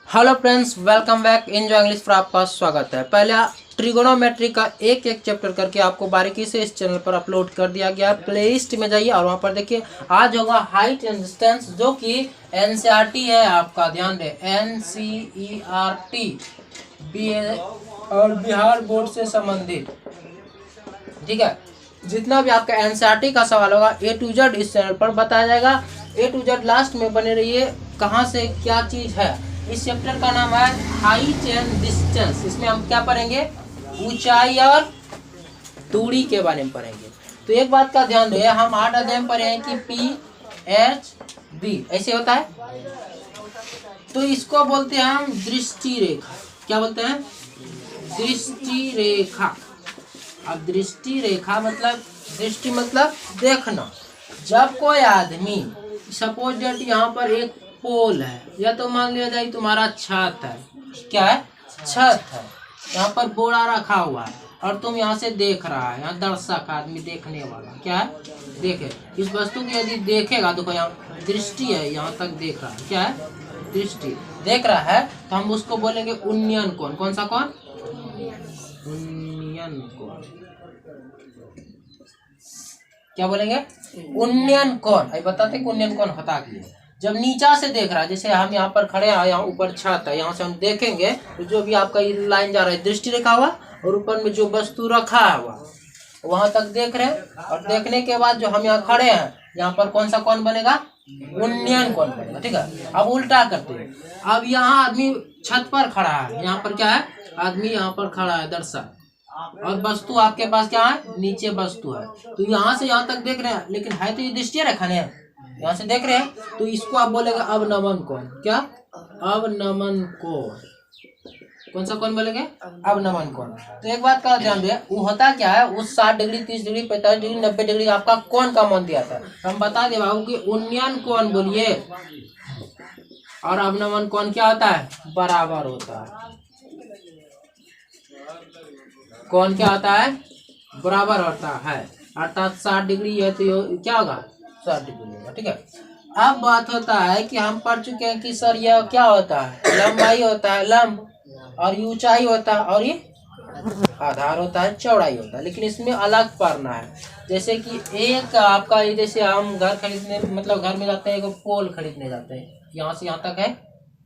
Hello friends, welcome back. Enjoy English पर आपका स्वागत है। पहले ट्रिगोनोमेट्री का एक एक चैप्टर करके आपको बारीकी से इस चैनल पर अपलोड कर दिया गया। प्लेलिस्ट में जाइए और वहां पर देखिए आज होगा हाइट एंड डिस्टेंस, जो कि एनसीईआरटी है। आपका ध्यान दें, एनसीईआरटी और बिहार बोर्ड से संबंधित, ठीक है। जितना भी आपका एनसीईआरटी का सवाल होगा A to Z इस चैनल पर बताया जाएगा। A to Z लास्ट में बने रहिए। कहाँ से क्या चीज है, इस चैप्टर का नाम है हाइट एंड डिस्टेंस। इसमें हम क्या पढ़ेंगे, ऊंचाई और दूरी के बारे में पढ़ेंगे। तो एक बात का ध्यान दें, हम 8 अध्याय में पढ़े हैं कि PHB ऐसे होता है, तो इसको बोलते हैं हम दृष्टि रेखा। क्या बोलते हैं? दृष्टि रेखा। अब दृष्टि रेखा मतलब, दृष्टि मतलब देखना। जब कोई आदमी, सपोज डेट यहाँ पर एक पोल है, या तो मान लिया जाए तुम्हारा छत है। क्या है? छत है। यहाँ पर बोरा रखा हुआ है और तुम यहाँ से देख रहा है। यहाँ दर्शक आदमी, देखने वाला क्या है, देखे इस वस्तु को यदि देखेगा, देखो यहाँ दृष्टि है, यहाँ तक देख रहा है। क्या है? दृष्टि देख रहा है, तो हम उसको बोलेंगे उन्नयन कोण। कौन सा कोण? उन्नयन कोण। क्या बोलेंगे? उन्नयन कोण। अभी बताते उन्नयन कोण होता क्या है। जब नीचा से देख रहा है, जैसे हम यहाँ पर खड़े हैं, यहाँ ऊपर छत है, यहाँ से हम देखेंगे तो जो भी आपका ये लाइन जा रहा है दृष्टि रेखा हुआ, और ऊपर में जो वस्तु रखा हुआ वहां तक देख रहे हैं। और देखने के बाद जो हम यहाँ खड़े हैं, यहाँ पर कौन सा कोण बनेगा? उन्नयन कोण बनेगा। ठीक है। अब उल्टा करते हैं। अब यहाँ आदमी छत पर खड़ा है, यहाँ पर क्या है, आदमी यहाँ पर खड़ा है, दर्शक, और वस्तु आपके पास क्या है, नीचे वस्तु है। तो यहाँ से यहाँ तक देख रहे हैं, लेकिन है तो ये दृष्टि रेखा है, यहाँ से देख रहे हैं, तो इसको आप बोलेगा अवनमन कोण। क्या? अवनमन कोण। कौन सा कोण बोलेंगे? अवनमन कोण। तो एक बात का ध्यान दें, वो होता क्या है, उस 60 डिग्री, 30 डिग्री, 45 डिग्री, 90 डिग्री आपका कोण का मान दिया था। हम बता दे बाबू कि उन्नयन कोण बोलिए, और अवनमन कोण क्या होता है? बराबर होता है। कोण क्या होता है? बराबर होता है। अर्थात 60 डिग्री है तो क्या होगा? 60 डिग्री होगा। ठीक है। अब बात होता है कि हम पढ़ चुके हैं कि सर यह क्या होता है, लंबाई होता है लंब, और ये ऊंचाई होता है, और ये आधार होता है, चौड़ाई होता है। लेकिन इसमें अलग पढ़ना है। जैसे कि एक आपका, जैसे हम घर खरीदने, मतलब घर में जाते हैं, एक पोल खरीदने जाते हैं, यहाँ से यहाँ तक है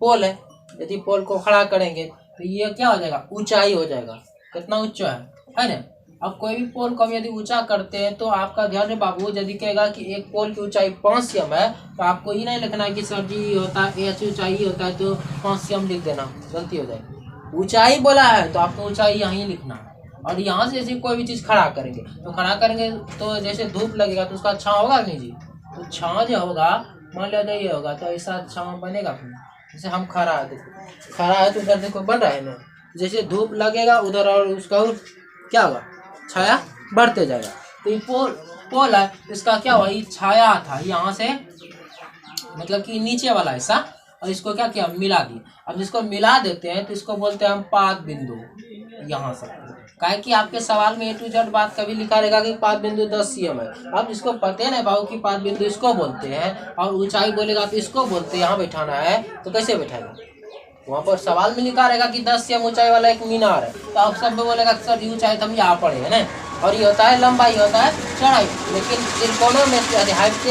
पोल है। यदि पोल को खड़ा करेंगे तो ये क्या हो जाएगा? ऊंचाई हो जाएगा। कितना ऊंचा है ना। अब कोई भी पोल को हम यदि ऊंचा करते हैं, तो आपका ध्यान रहे बाबू, यदि कहेगा कि एक पोल की ऊंचाई 5 cm है, तो आपको ये नहीं लिखना है कि सर जी होता है H ऊंचाई होता है तो 5 cm लिख देना, गलती हो जाएगी। ऊंचाई बोला है तो आपको ऊंचाई यहीं लिखना है। और यहाँ से जैसे कोई भी चीज़ खड़ा करेंगे, तो खड़ा करेंगे तो जैसे धूप लगेगा तो उसका छाँव होगा नहीं जी। तो छाँव जो होगा, मान लिया जाए ये होगा, तो ऐसा छाँव बनेगा। जैसे हम खड़ा है, देखो खड़ा है तो उधर देखो बन रहा है ना, जैसे धूप लगेगा उधर, और उसका क्या होगा? छाया बढ़ते जाएगा। तो ये पोल है, इसका क्या हुआ, ये छाया था यहाँ से, मतलब कि नीचे वाला हिस्सा, और इसको क्या किया, मिला दिया। अब जिसको मिला देते हैं तो इसको बोलते हैं हम पाद बिंदु। यहाँ से काहे कि आपके सवाल में A to Z बात कभी लिखा रहेगा कि पाद बिंदु 10 cm है। अब जिसको पता है ना बाबू कि पाद बिंदु इसको बोलते हैं, और ऊंचाई बोलेगा तो इसको बोलते हैं, यहाँ बैठाना है तो कैसे बैठाएगा? वहाँ पर सवाल में लिखा रहेगा कि 10 cm ऊंचाई वाला एक मीनार है, तो आप सब बोलेगा सर ये ऊंचाई तो हम यहाँ पढ़े है ना। और ये होता है लंबाई, होता है चौड़ाई। लेकिन त्रिकोणों में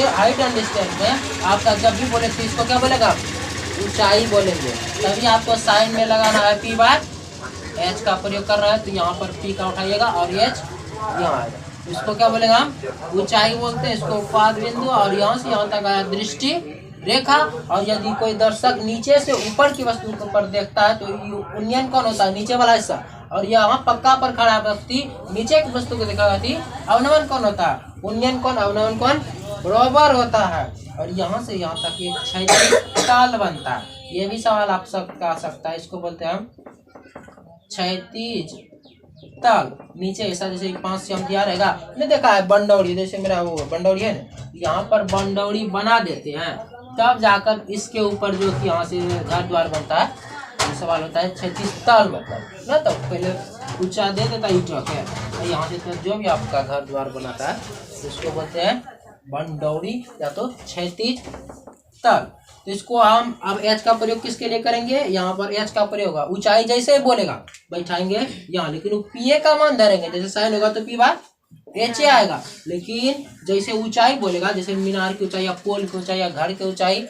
हाइट एंड डिस्टेंस में आपका जब भी बोले तो इसको क्या बोलेगा? ऊंचाई बोलेंगे। तभी आपको साइन में लगाना है P/H का प्रयोग कर रहा है, तो यहाँ पर P का उठाइएगा और H यहाँ आएगा। इसको क्या बोलेगा? हम ऊंचाई बोलते हैं, इसको पाद बिंदु, और यहाँ से यहाँ तक आया दृष्टि रेखा। और यदि कोई दर्शक नीचे से ऊपर की वस्तु पर देखता है तो उन्नयन कोण होता है, नीचे वाला हिस्सा। और यहाँ पक्का पर खड़ा व्यक्ति नीचे की वस्तु को देखा थी, अवनमन कोण होता है। उन्नयन कोण अवनमन कोण बराबर होता है। और यहाँ से यहाँ तक एक क्षैतिज तल बनता है। ये भी सवाल आप सबका आ सकता है, इसको बोलते हैं हम क्षैतिज तल। नीचे ऐसा जैसे 5 cm दिया रहेगा, नहीं देखा है बंडौरी, जैसे मेरा वो बंडौरी है ना, यहाँ पर बंडौरी बना देते हैं, तब जाकर इसके ऊपर जो कि यहाँ से घर द्वार बनता है। ये सवाल होता है क्षैतिज तल मतलब ना, तो पहले ऊंचा दे देता ईंटों के, तो यहाँ से तो जो भी आपका घर द्वार बनाता है उसको बोलते हैं बंडौरी या तो क्षैतिज तल। तो इसको हम अब एच का प्रयोग किसके लिए करेंगे, यहाँ पर एच का प्रयोग होगा ऊंचाई जैसे बोलेगा बैठाएंगे यहाँ, लेकिन वो पी ए का मान धरेंगे, जैसे साइन होगा तो पी बार एच ए आएगा। लेकिन जैसे ऊंचाई बोलेगा, जैसे मीनार की ऊंचाई या पोल की ऊंचाई या घर की ऊंचाई,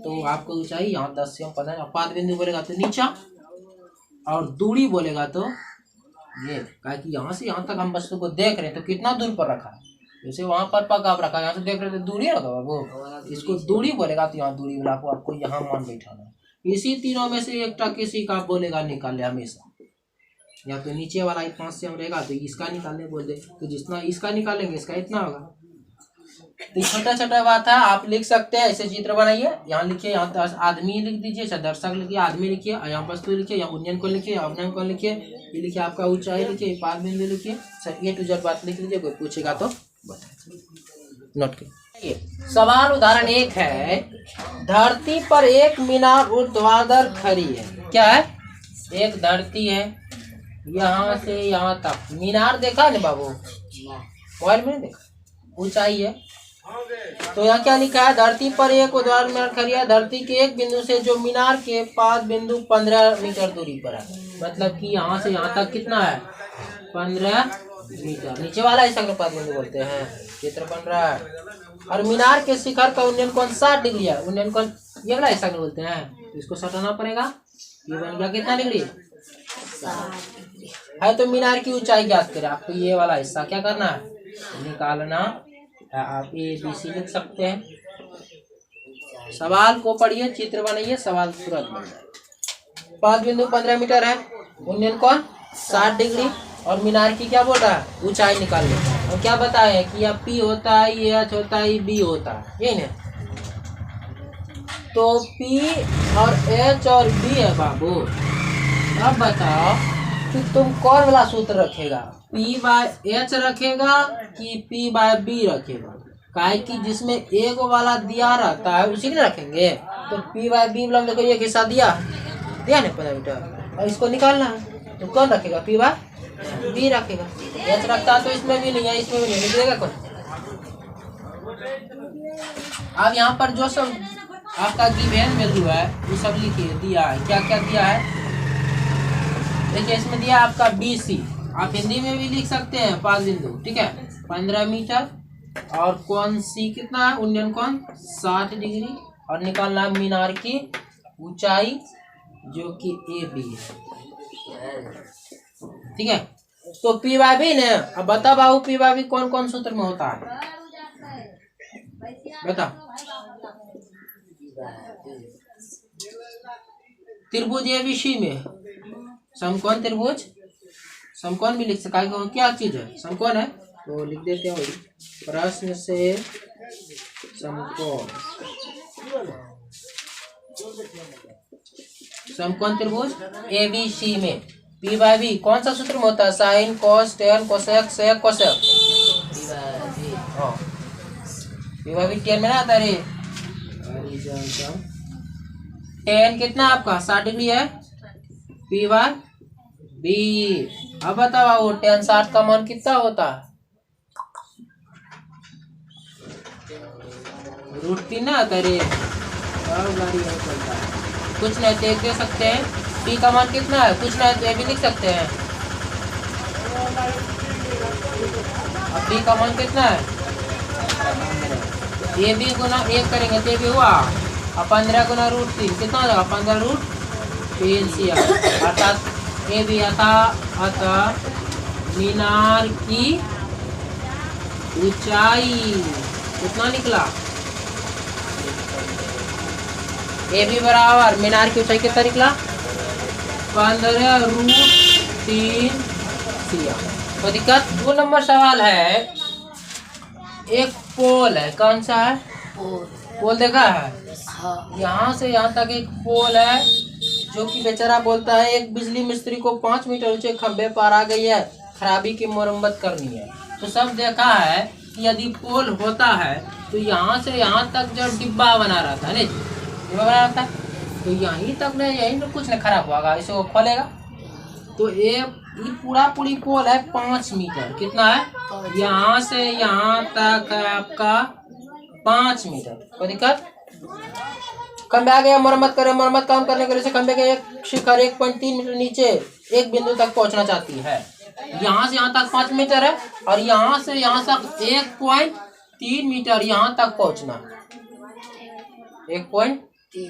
तो आपको ऊंचाई यहाँ 10 से 15, पाद बिंदु बोलेगा तो नीचा, और दूरी बोलेगा तो ये, क्या कि यहाँ से यहाँ तक हम वस्तु को देख रहे हैं तो कितना दूर पर रखा है, जैसे वहां पर पग आप रखा है, यहाँ से देख रहे थे दूरी रखा वो, इसको दूरी बोलेगा तो यहाँ दूरी वाला को आपको यहाँ मान बैठाना है। इसी तीनों में से एक किसी का बोलेगा निकाल ले हमेशा, या तो नीचे वाला 5 से हम रहेगा तो इसका निकालने बोल दे, तो जितना इसका निकालेंगे इसका इतना होगा। तो छोटा छोटा बात है, आप लिख सकते हैं, ऐसे चित्र बनाइए, यहाँ लिखिए, यहाँ आदमी लिख दीजिए, दर्शक लिखिए, आदमी लिखिए, यहाँ वस्तु लिखिए, यहाँ उन्नयन को लिखिए, अवनयन को लिखिए, ये लिखिए आपका ऊंचाई लिखिए, पाद बिंदु लिखिए, सर ये टू जेड बात लिख लीजिए, कोई पूछेगा तो बताइए, नोट कीजिए। सवाल उदाहरण 1 है, धरती पर एक मीनार ऊर्ध्वाधर खड़ी है। क्या है, एक धरती है यहाँ से यहाँ तक, मीनार देखा ना बाबू, मोबाइल में देखा, ऊंचाई है, तो यहाँ क्या लिखा है, धरती पर एक ऊर्ध्वाधर मीनार खड़ी है, धरती के एक बिंदु से जो मीनार के पाद बिंदु 15 मीटर दूरी पर है, मतलब कि यहाँ से यहाँ तक कितना है 15 मीटर, नीचे वाला ऐसा पाद बिंदु बोलते हैं, चित्र बन रहा है। और मीनार के शिखर का उन्नयन कोण 60 डिग्री है, उन्नयन कोण ये वाला ऐसा बोलते हैं, इसको सटाना पड़ेगा, ये बन गया कितना डिग्री 60 है। तो मीनार की ऊंचाई ज्ञात करें, आपको ये वाला हिस्सा क्या करना है, निकालना। आप ए बी सी लिख सकते हैं, सवाल को पढ़िए, चित्र बनाइए, सवाल तुरंत बन जाए। पाद बिंदु 15 मीटर है, उन्नयन कोण 60 डिग्री, और मीनार की क्या बोल रहा है ऊंचाई निकाल ले, और क्या बताया कि यह पी होता है, ये एच होता है, ये बी होता है, यही ना। तो पी और एच और बी है बाबू, अब बताओ कि तुम कौन वाला सूत्र रखेगा, पी बाय एच रखेगा कि पी बाय बी रखेगा, काहे कि जिसमें एक वाला दिया रहता है उसी को रखेंगे। तो पी बाय बी मतलब देखो एक हिस्सा दिया ना 15 मीटर, और इसको निकालना है, तो कौन रखेगा पी बाय बी रखेगा, एच रखता तो इसमें भी नहीं है, इसमें भी नहीं निकलेगा कौन। अब यहाँ पर जो सब आपका गिवन वैल्यू है वो सब लिखिए, दिया है, क्या क्या दिया है देखिए, इसमें दिया आपका BC, आप हिंदी में भी लिख सकते हैं पाद बिंदु, ठीक है 15 मीटर, और कोण C कितना है, उन्नयन कोण 60 डिग्री, और निकालना मीनार की ऊंचाई जो कि AB है, ठीक है। तो P बाय B ने, अब बता बाबू P बाय B कौन कौन सूत्र में होता है, बता। त्रिभुज ABC में समकोण त्रिभुज, समकोण भी लिख सकता है, क्या चीज है समकोण है, तो लिख देते हैं वही, प्रश्न से समकोण, समकोण त्रिभुज ABC में P बाय B कौन सा सूत्र में होता है, sine cos tan cosec sec cosec, P by B tan में ना आता रे, टेन कितना आपका 60 डिग्री है, P बाय B। अब बताओ वो टेन 60 का मान कितना होता है, √3 ना आता रे, गाड़ी है चलता है, कुछ नहीं तो एक दे सकते हैं, P का मान कितना है, कुछ नहीं तो ये भी लिख सकते हैं, अब B का मान कितना है, ये भी गुना 1 करेंगे तो ये भी हुआ, अब 15 गुना √3 कितना हो जाएगा 15√3, अर्थात ये भी अतः मीनार की ऊंचाई कितना निकला, ये भी बराबर मीनार की ऊंचाई कितना निकला 15√3 सिया। तो दिक्कत 2 नंबर सवाल है, एक पोल है, कौन सा है पोल देखा है, यहाँ से यहाँ तक एक पोल है, जो कि बेचारा बोलता है एक बिजली मिस्त्री को 5 मीटर ऊंचे खंभे पर आ गई है, खराबी की मरम्मत करनी है। तो सब देखा है कि यदि पोल होता है तो यहाँ से यहाँ तक जो डिब्बा बना रहता है, नहीं डिब्बा बना रहता है, तो यहीं तक नहीं, यहीं तो कुछ नहीं खराब होगा, इसे वो खोलेगा। तो ये पूरी पोल है 5 मीटर, कितना है, यहाँ से यहाँ तक है आपका 5 मीटर, कोई दिक्कत। खंबे आ गया, मरम्मत करे। मरम्मत काम करने के लिए खंबे के एक शिखर 1.3 मीटर नीचे एक बिंदु तक पहुंचना चाहती है। यहाँ से यहाँ तक 5 मीटर है और यहाँ से यहाँ तक 1.3 मीटर यहाँ तक पहुंचना। 1.3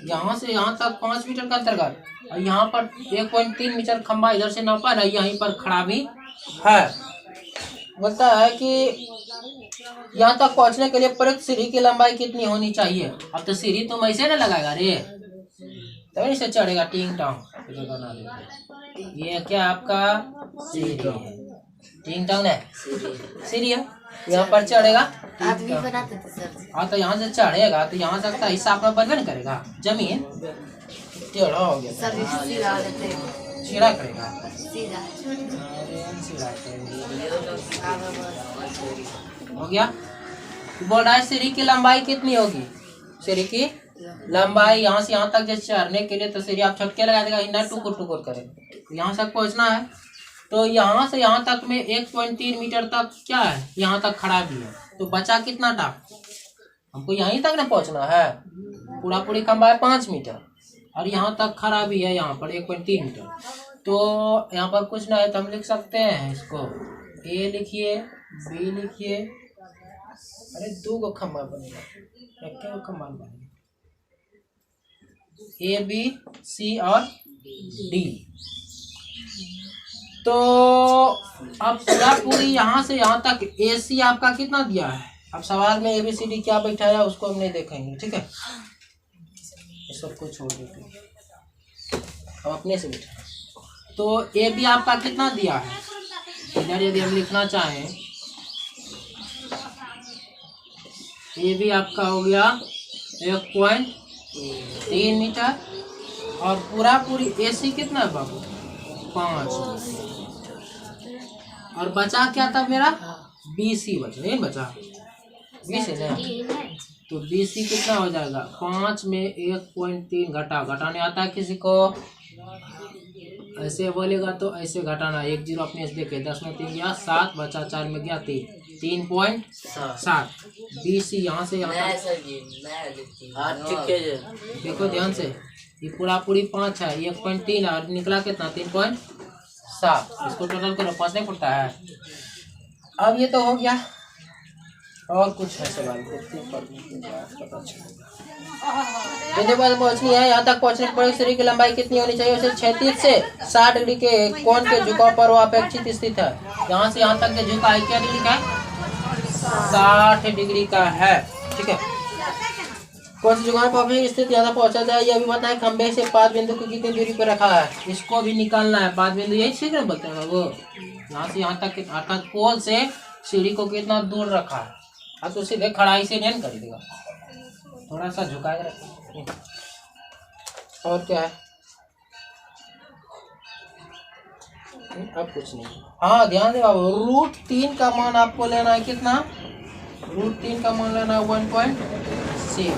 यहाँ से यहाँ तक 5 मीटर का अंतर्गत और यहाँ पर 1.3 मीटर खंबा इधर से नापा है, यहीं पर खड़ा भी है। बोलता है कि यहाँ तक पहुँचने के लिए प्रयुक्त सीढ़ी की लंबाई कितनी होनी चाहिए। अब तो सीढ़ी तुम ऐसे ना लगाएगा रे, तभी इसे चढ़ेगा टिंग टांग। ये क्या आपका सीढ़ी है, टिंग टांग है सीढ़ी है, यहाँ पर चढ़ेगा। आदमी बनाते थे सर। हाँ तो यहाँ से चढ़ेगा तो यहाँ तक हिस्सा अपना बनबे नहीं करेगा, जमीन टेढ़ा हो गया सर सीधा देते सीधा करेगा, सीधा हो गया। बोल रहा है सीढ़ी की लंबाई कितनी होगी। सीढ़ी की लंबाई यहाँ से यहाँ तक जैसे चढ़ने के लिए तो सीढ़ी आप छटके लगा देगा, इतना टुकुर टुकुर करे। यहाँ तक पहुँचना है तो यहाँ से यहाँ तक में 1.3 मीटर तक क्या है, यहाँ तक खड़ा भी है। तो बचा कितना था, हमको यहीं तक ना पहुँचना है। पूरा पूरी खंबा है 5 मीटर और यहाँ तक खड़ा भी है, यहाँ पर 1.3 मीटर। तो यहाँ पर कुछ ना है तो हम लिख सकते हैं इसको, ए लिखिए, बी लिखिए। अरे 2 गो खंबा बनेगा, एक खंबा बनेगा, ए बी सी और डी। तो अब पूरा पूरी यहाँ से यहाँ तक ए सी आपका कितना दिया है। अब सवाल में ए बी सी डी क्या बैठाया उसको हम नहीं देखेंगे, ठीक है, इस सबको छोड़ देते हैं, अब अपने से बैठा। तो ए बी आपका कितना दिया है, इधर यदि हम लिखना चाहें ए बी आपका हो गया 1.3 मीटर और पूरा पूरी ए सी कितना है बाबू 5 और बचा क्या था मेरा बी सी बचा, नहीं बचा बी सी ना, तो बी सी कितना हो जाएगा 5 में 1.3 घटाने आता है किसी को, ऐसे बोलेगा तो ऐसे घटाना, 1 0 अपने से देखे 10 में 3 गया 7 बचा 4 में गया 3.7 बी सी यहाँ से यहाँ देखो ध्यान से, ये पूरा पूरी 5 है, 1.3 और निकला कितना 3.7, इसको टोटल करो 5 नहीं पड़ता है। अब ये तो हो गया, और कुछ है सवाल बिंदु पर पहुंचनी है। यहाँ तक पहुंचने पर सीढ़ी की लंबाई कितनी होनी चाहिए, उसे 36 से 60 डिग्री के कोण के झुकाव पर वो अपेक्षित स्थित है। यहाँ से यहाँ तक जो झुका है क्या डिग्री का है 60 डिग्री का है, ठीक है। कौन से झुकाव पर स्थित यहाँ तक पहुंचा जाए यह भी बताएं। खंबे से पाद बिंदु को कितनी दूरी पर रखा है, इसको भी निकालना है। पाद बिंदु यही ठीक है बोलते हैं वो, यहाँ से यहाँ तक अर्थात पोल से सीढ़ी को कितना दूर रखा है। अब तो सीधे खड़ाई से नहीं कर देगा, थोड़ा सा झुका के रखें। और क्या है, अब कुछ नहीं। हाँ ध्यान दे बाबू, √3 का मान आपको लेना है कितना, √3 का मान लेना है 1.6।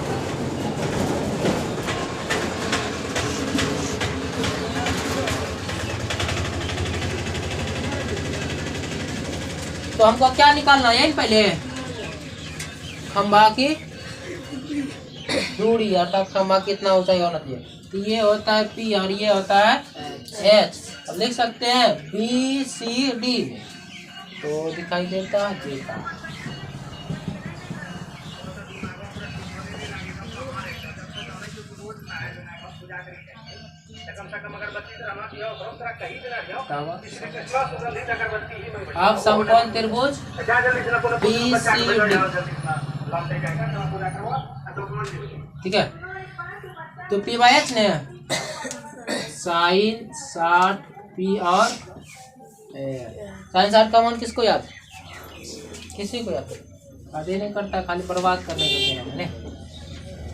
तो हमको क्या निकालना है, पहले खंबा की दूरी अर्थात खंबा कितना ऊंचाई होना चाहिए। तो ये होता है P और ये होता है H। अब लिख सकते हैं BCD में, तो दिखाई देता है J का। अब समकोण त्रिभुज BCD, ठीक है। तो P/H ने साइन 60 P और साइन 60 का मान किसको याद, किसी को याद आधे नहीं करता, खाली बर्बाद करने को किया मैंने।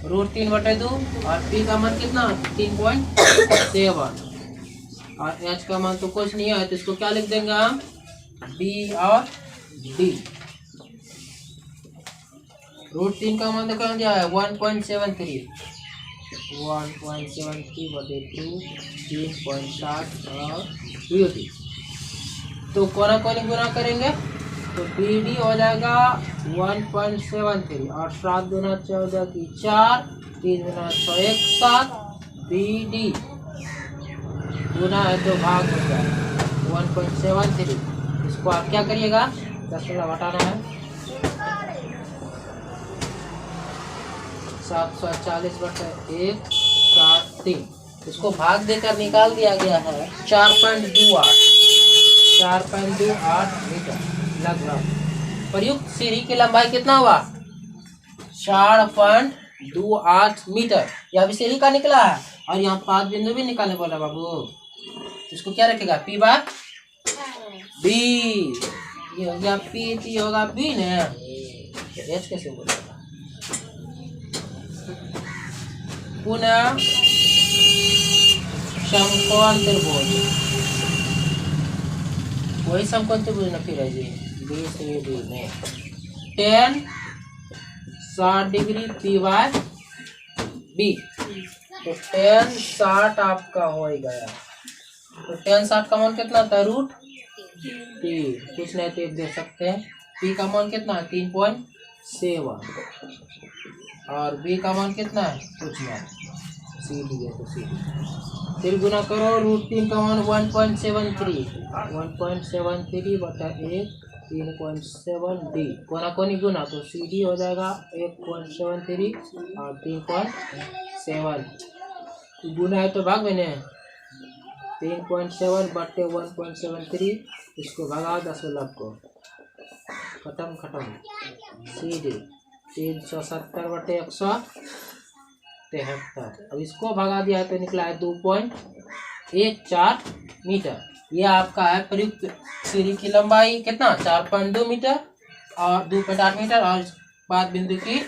√3/2 और P का मान कितना 3.7 और H का मान तो कुछ नहीं है, तो इसको क्या लिख देंगे हम B और D। √3 का मान देखो क्या है 1.73 1.73/2 3.7 और BD। तो कोना कोनी गुना करेंगे तो BD हो जाएगा 1.73 और 7 दूना 14 की 4 3 गुना 6 1 7 BD गुना है तो भाग हो जाएगा 1.73। इसको आप क्या करिएगा 10 हटाना है 740/1/3। इसको भाग देकर निकाल दिया गया है 4.28 मीटर लगभग। प्रयुक्त सीढ़ी की लंबाई कितना हुआ 4.28 मीटर। यह भी सीढ़ी का निकला है और यहाँ 5 बिंदु भी निकालने बोला बाबू। इसको क्या रखेगा P बाय B। ये हो गया P, ये होगा B ने H कैसे बोलेगा। पुनः समकोण त्रिभुज वही समकोण त्रिभुज न फिर है जी B से B में 10 60 डिग्री P बाय B। तो 10 60 आपका हो गया। तो 10 60 का मान कितना था √3। कुछ नहीं तो एक दे सकते हैं। P का मान कितना है 3.7 और B का मान कितना है कुछ नहीं CD है तो CD। फिर गुना करो √3 का मान 1.73 1.73/1 3.7 D कोना कोनी गुना तो CD हो जाएगा 1.73 और 3.7 गुना है तो भाग में 3.7/1.73। इसको भगा 10 को खत्म CD 370/173। अब इसको भगा दिया है तो निकला है 2.14 मीटर। यह आपका है प्रयुक्त सीढ़ी की लंबाई कितना 4.2 मीटर और 2.8 मीटर और 5 बिंदु की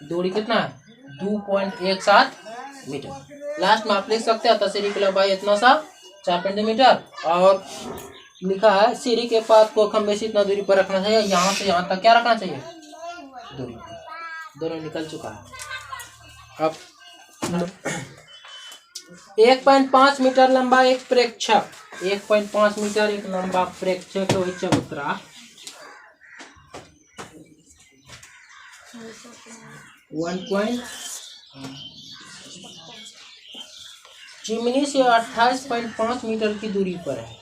दूरी कितना है 2.17 मीटर। लास्ट में आप लिख सकते हैं सीढ़ी की लंबाई इतना सा 4.2 मीटर और लिखा है सीढ़ी के पास को खंबे से इतना दूरी पर रखना चाहिए। यहाँ से यहाँ तक क्या रखना चाहिए दूरी। दोनों निकल चुका है। अब 1.5 मीटर लंबा एक प्रेक्षक 1.5 मीटर एक लंबा प्रेक्षक वही चबूतरा 1. चिमनी से 28.5 मीटर की दूरी पर है।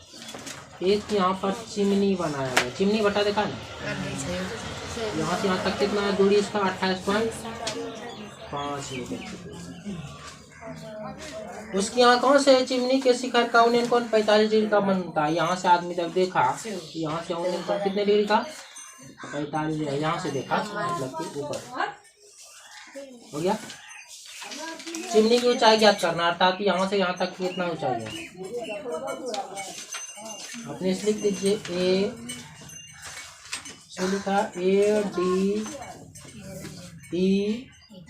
एक यहाँ पर चिमनी बनाया गया। चिमनी बटा देखा ना यहाँ से यहाँ तक कितना है दूरी इसका 28.5 मीटर। उसकी यहाँ कौन से चिमनी के शिखर का उन्नयन कोण 45 डिग्री का बनता है। यहाँ से आदमी जब देखा यहाँ से उन्नयन कोण कितने डिग्री का 45 डिग्री। यहाँ से देखा मतलब कि ऊपर हो गया। चिमनी की ऊंचाई ज्ञात करना अर्थात यहाँ से यहाँ तक कितना ऊंचाई है। अपने लिख दीजिए ए से लिखा AD E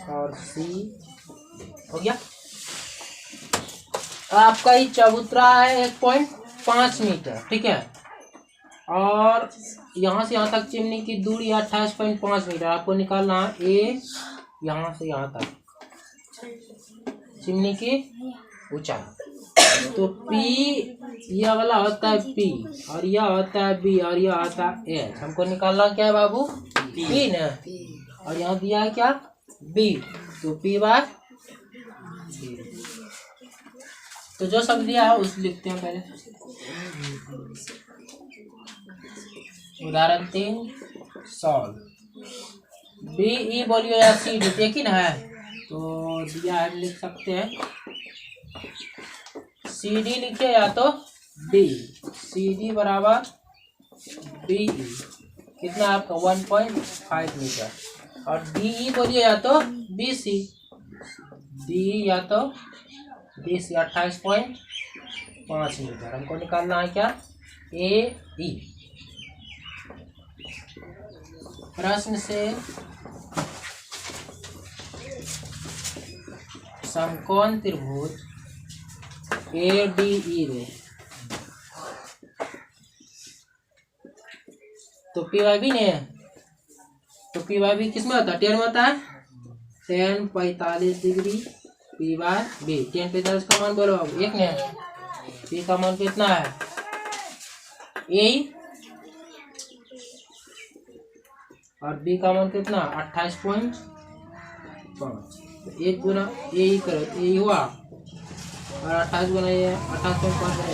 और C हो गया। आपका ये चबूतरा है 1.5 मीटर ठीक है और यहाँ से यहाँ तक चिमनी की दूरी 28.5 मीटर। आपको निकालना है A यहाँ से यहाँ तक चिमनी की ऊंचाई। तो P यह वाला होता है P और यह होता है B और यह होता है H। हमको निकालना क्या है बाबू P ना और यहाँ दिया है क्या B तो P बाय B। तो जो सब दिया है उस लिखते हैं पहले। उदाहरण 3 सॉल्व। BE बोलिए या CD एक ही ना है तो दिया है लिख सकते हैं CD लिखिए या तो D CD बराबर BE कितना आपका 1.5 मीटर और DE बोलिए या तो BC DE या तो BC 28.5 मीटर। हमको निकालना है क्या AE। प्रश्न से समकोण त्रिभुज ADE में तो PYB नहीं है तो PYB किसमें होता है 10 में होता है 10 45 डिग्री P बाय B। 10 45 का मान बोलो अब एक ने P का मान कितना है A और B का मान कितना 28.5 5, तो 1 गुना ये ही करो तो यही हुआ, और 28 गुना ये 28.5 गुना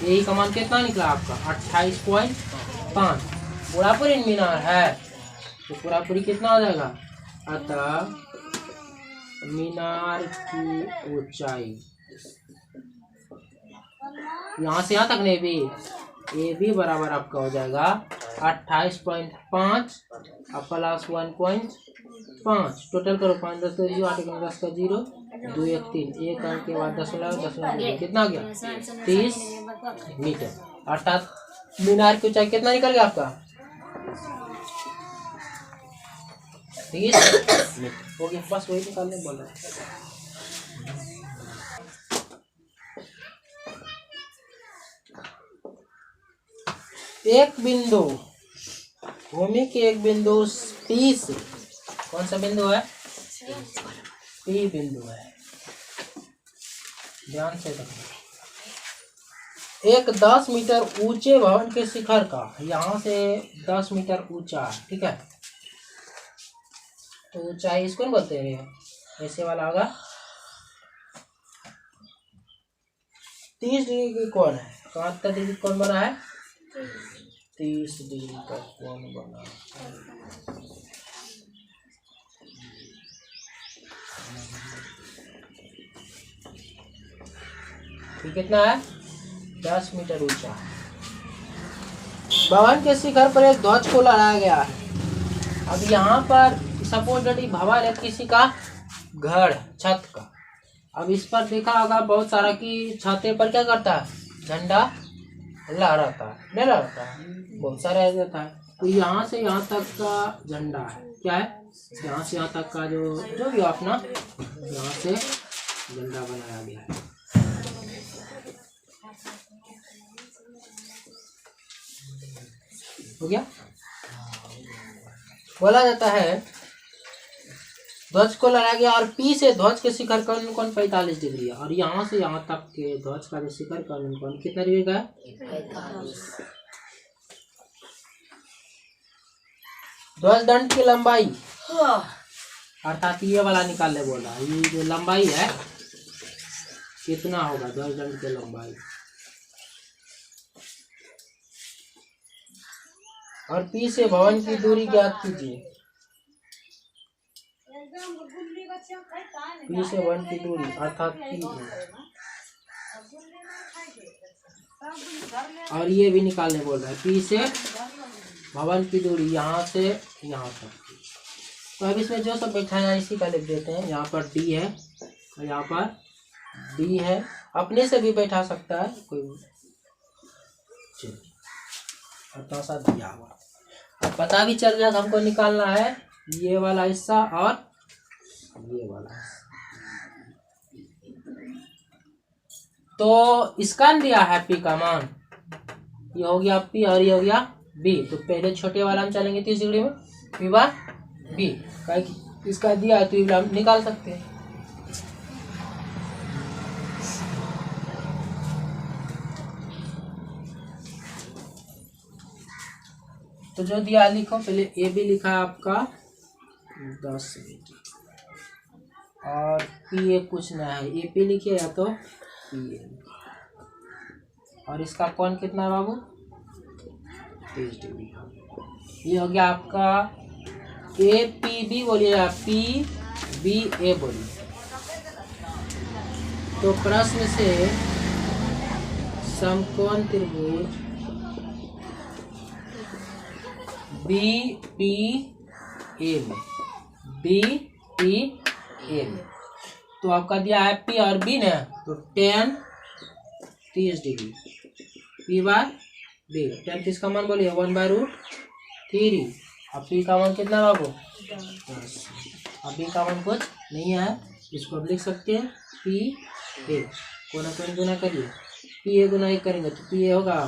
यही का मान कितना निकला आपका 28.5। पूरापुरी मीनार है तो पूरापुरी कितना हो जाएगा, अतः मीनार की ऊंचाई यहाँ से यहाँ तक नहीं भी, ये भी बराबर आपका हो जाएगा 28.5 प्लस 1.5। टोटल करो 5 10 का 0 8 10 का 0 2 1 3 1 अंक के बाद 10 कितना आ गया 30 मीटर। अर्थात मीनार की ऊंचाई कितना निकल गया आपका 30 मीटर हो गया। बस वही निकालने बोल रहा है। एक बिंदु भूमि के एक बिंदु P से, कौन सा बिंदु है P बिंदु है, ध्यान से देखो, एक 10 मीटर ऊंचे भवन के शिखर का, यहाँ से 10 मीटर ऊंचा, ठीक है, तो ऊंचाई इसको बोलते हैं, ऐसे वाला होगा 30 डिग्री की कोण है, 71 डिग्री कोण बना है 30 डिग्री का कोण बना, ठीक कितना है 10 मीटर ऊंचा। भवन के शिखर पर एक ध्वज को लहराया गया है। अब यहाँ पर सपोज दैट भवन है किसी का घर छत का, अब इस पर देखा होगा बहुत सारा कि छते पर क्या करता है झंडा लहराता है, नहीं लहराता है, बहुत सारा रहता है। तो यहाँ से यहाँ तक का झंडा है, क्या है यहाँ से यहाँ तक का जो भी अपना यहाँ से झंडा बनाया गया है। हो गया। बोला जाता है ध्वज को लहराया गया और P से ध्वज के शिखर का अनुकोण 45 डिग्री है, और यहाँ से यहाँ तक के ध्वज का जो शिखर का अनुकोण कितना डिग्री का है 45। ध्वज दंड की लंबाई अर्थात ये वाला निकालने बोला, ये जो लंबाई है कितना होगा ध्वज दंड की लंबाई, और P से भवन की दूरी ज्ञात कीजिए। P से भवन की दूरी अर्थात P और ये भी निकालने बोल रहा है P से भवन की दूरी यहाँ से यहाँ तक। तो अब इसमें जो सब बैठाया है इसी का लिख देते हैं। यहाँ पर D है और यहाँ पर D है, अपने से भी बैठा सकता है कोई, इतना सा दिया हुआ। अब पता भी चल गया हमको निकालना है ये वाला हिस्सा और ये वाला हिस्सा। तो इसका दिया है P का मान, ये हो गया P और ये हो गया B। तो पहले छोटे वाला हम चलेंगे 30 डिग्री में P बार B, इसका दिया है तो ये हम निकाल सकते हैं। तो जो दिया लिखो, पहले ए बी लिखा है आपका 10 मीटर और पी ए कुछ ना है, ए पी लिखिए या तो पी ए, और इसका कोण कितना है बाबू 30 डिग्री। ये हो गया आपका ए पी बी बोलिए या पी बी ए बोलिए। तो प्रश्न से समकोण त्रिभुज बी पी ए में, बी पी ए में, तो आपका दिया है P और B ने, तो tan 30 डिग्री P बार B, tan 30 का मान बोलिए 1/√3। अब P का मान कितना बाबू 10। अब B का मान कुछ नहीं है, इसको अब लिख सकते हैं P A, कोना कोण गुना करिए, P A गुना 1 करेंगे तो P A होगा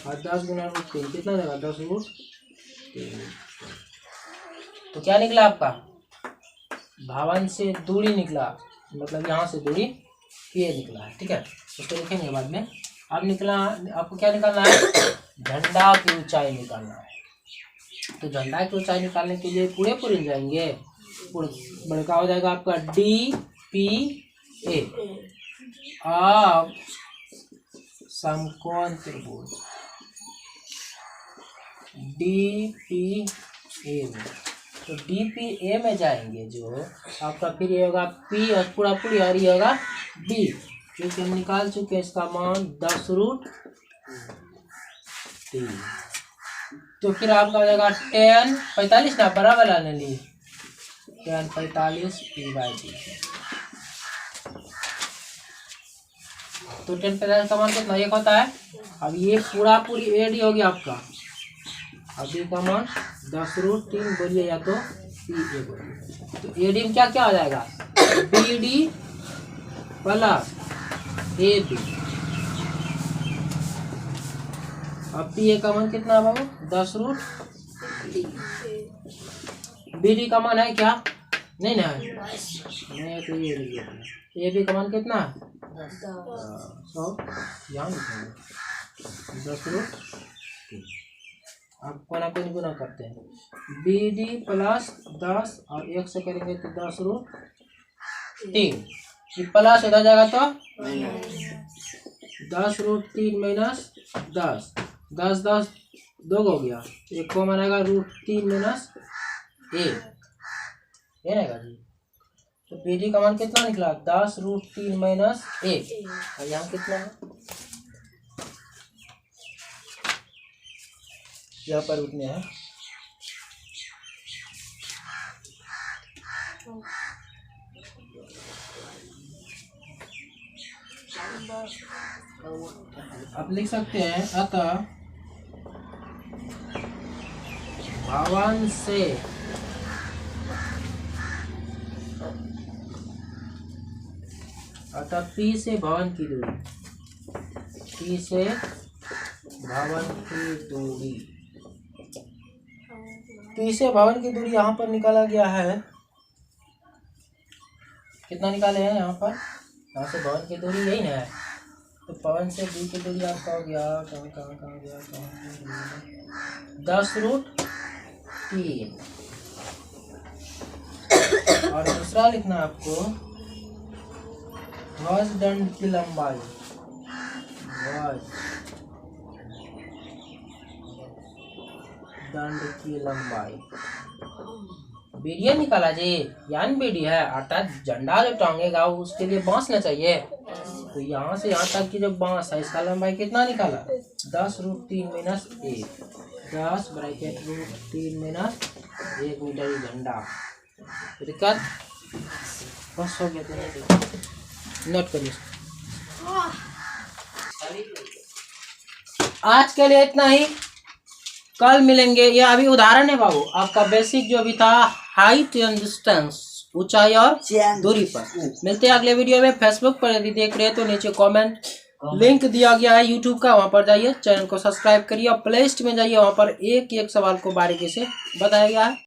और 10 गुना √3 कितना देगा 10√3। तो क्या निकला आपका भवन से दूरी निकला, मतलब यहाँ से दूरी P निकला है, ठीक है, उसको लिखेंगे बाद में। अब निकला आपको क्या निकालना है झंडा की ऊंचाई निकालना है। तो झंडा की ऊंचाई निकालने के लिए पूरे जाएंगे बड़का हो जाएगा आपका DPA। अब समकोण त्रिभुज DPA में, तो DPA में जाएंगे जो आपका, फिर ये होगा P और पूरा पूरी, और ये होगा D, क्योंकि हम निकाल चुके हैं इसका मान 10√3। तो फिर आपका हो जाएगा tan 45 ना, बराबर लाने लिए tan 45 P/D। तो tan 45 का मान कितना, 1 होता है। अब ये पूरा पूरी AD होगी आपका, अभी का मान 10√3 बोलिए या तो PA बोलिए। तो AD में क्या क्या हो जाएगा, BD प्लस AB। अब PA का मान कितना बाबू, 10√3। BD का मान है क्या, नहीं ना है, नहीं तो ये लिखिए। AB का मान कितना है, 10। यहाँ लिखेंगे 10√3। अब कोना कोनी गुना करते हैं, BD प्लस 10 और 1 से करेंगे तो 10√3। ये प्लस इधर जाएगा तो 10√3 माइनस 10, 10 10 2 हो गया, एक को मानेगा √3 माइनस 1, ये रहेगा जी। तो BD का मान कितना निकला, 10√3 माइनस 1, और यहाँ कितना है, यहाँ पर उतने हैं। आप लिख सकते हैं, अतः भवन से P से भवन की दूरी, P से भवन की दूरी, P से भवन की दूरी यहाँ पर निकाला गया है। कितना निकाले हैं यहाँ पर, यहाँ से भवन की दूरी यही ना है, तो पवन से B की दूरी आपका हो गया, कहाँ गया 10√3। और दूसरा लिखना आपको, ध्वज दंड की लंबाई, ध्वज दंड की लंबाई, बीडिया निकाला जी, यान बीडी है, अर्थात झंडा जो टांगेगा उसके लिए बांस ना चाहिए। तो यहाँ से यहाँ तक की जो बांस है, इसका लंबाई कितना निकाला, 10√3 माइनस 1, 10 ब्रैकेट √3 माइनस 1 मीटर झंडा। दिक्कत बस हो गया, तो नोट करिए। आज के लिए इतना ही, कल मिलेंगे। ये अभी उदाहरण है बाबू, आपका बेसिक जो भी था, हाइट एंड डिस्टेंस, ऊंचाई और दूरी पर। मिलते हैं अगले वीडियो में। फेसबुक पर यदि देख रहे हैं तो नीचे कमेंट लिंक दिया गया है यूट्यूब का, वहां पर जाइए, चैनल को सब्सक्राइब करिए और प्ले लिस्ट में जाइए, वहां पर एक एक सवाल को बारीकी से बताया गया है।